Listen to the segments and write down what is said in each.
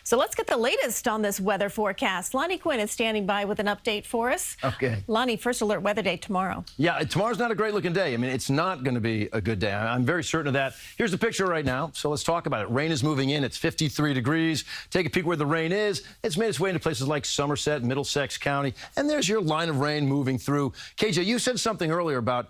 So let's get the latest on this weather forecast. Lonnie Quinn is standing by with an update for us. Okay. Lonnie, first alert weather day tomorrow. Yeah, tomorrow's not a great looking day. I mean, it's not going to be a good day. I'm very certain of that. Here's the picture right now. So let's talk about it. Rain is moving in. It's 53 degrees. Take a peek where the rain is. It's made its way into places like Somerset, Middlesex County. And there's your line of rain moving through. KJ, you said something earlier about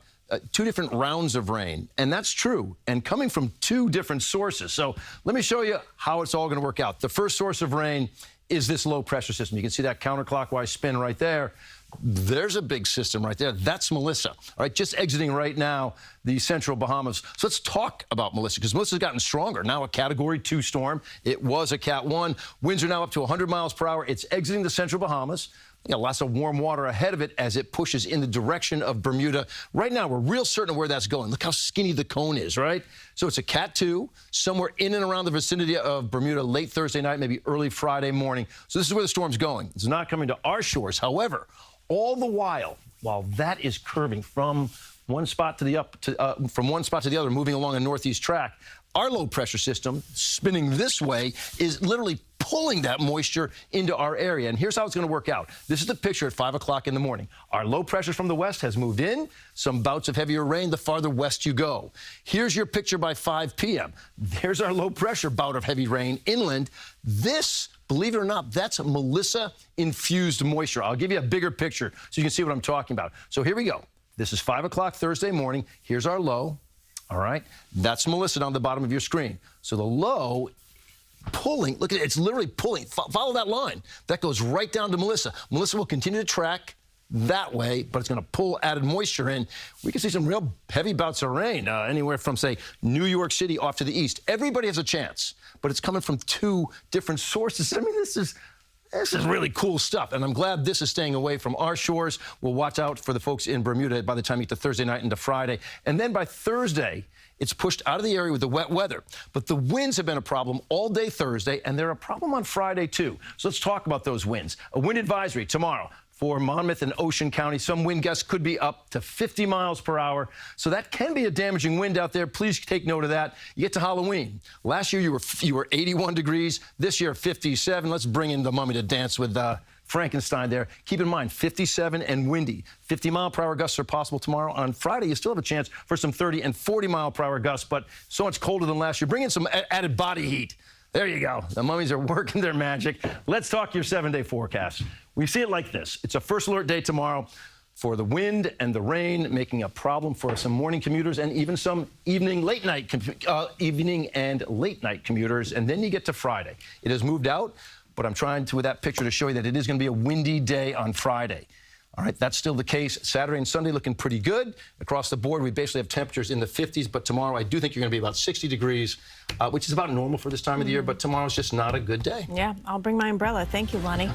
two different rounds of rain, and that's true, and coming from two different sources. So let me show you how it's all going to work out. The first source of rain is this low pressure system. You can see that counterclockwise spin right there. There's a big system right there. That's Melissa, all right, just exiting right now the central Bahamas. So let's talk about Melissa, because Melissa's gotten stronger. Now a Category 2 storm. It was a Cat 1. Winds are now up to 100 miles per hour. It's exiting the central Bahamas. You got lots of warm water ahead of it as it pushes in the direction of Bermuda. Right now, we're real certain of where that's going. Look how skinny the cone is, right? So it's a Cat 2, somewhere in and around the vicinity of Bermuda late Thursday night, maybe early Friday morning. So this is where the storm's going. It's not coming to our shores. However, all the while that is curving from one spot to the other, moving along a northeast track, our low pressure system spinning this way is literally pulling that moisture into our area. And here's how it's going to work out. This is the picture at 5 o'clock in the morning. Our low pressure from the west has moved in. Some bouts of heavier rain the farther west you go. Here's your picture by 5 p.m. There's our low pressure bout of heavy rain inland. This, believe it or not, that's Melissa-infused moisture. I'll give you a bigger picture so you can see what I'm talking about. So here we go. This is 5 o'clock Thursday morning. Here's our low. All right, that's Melissa down the bottom of your screen. So the low pulling, look at it, it's literally pulling. Follow that line. That goes right down to Melissa. Melissa will continue to track that way, but it's going to pull added moisture in. We can see some real heavy bouts of rain, anywhere from, say, New York City off to the east. Everybody has a chance, but it's coming from two different sources. I mean, this is really cool stuff, and I'm glad this is staying away from our shores. We'll watch out for the folks in Bermuda by the time you get to Thursday night into Friday. And then by Thursday, it's pushed out of the area with the wet weather. But the winds have been a problem all day Thursday, and they're a problem on Friday, too. So let's talk about those winds. A wind advisory tomorrow for Monmouth and Ocean County. Some wind gusts could be up to 50 miles per hour. So that can be a damaging wind out there. Please take note of that. You get to Halloween. Last year, you were 81 degrees. This year, 57. Let's bring in the mummy to dance with Frankenstein there. Keep in mind, 57 and windy. 50-mile-per-hour gusts are possible tomorrow. On Friday, you still have a chance for some 30 and 40-mile-per-hour gusts, but so much colder than last year. Bring in some added body heat. There you go. The mummies are working their magic. Let's talk your 7-day forecast. We see it like this. It's a first alert day tomorrow for the wind and the rain, making a problem for some morning commuters and even some evening and late night commuters. And then you get to Friday. It has moved out, but I'm trying to, with that picture, to show you that it is going to be a windy day on Friday. All right, that's still the case. Saturday and Sunday looking pretty good. Across the board, we basically have temperatures in the 50s, but tomorrow I do think you're going to be about 60 degrees, which is about normal for this time of the year, but tomorrow's just not a good day. Yeah, I'll bring my umbrella. Thank you, Lonnie.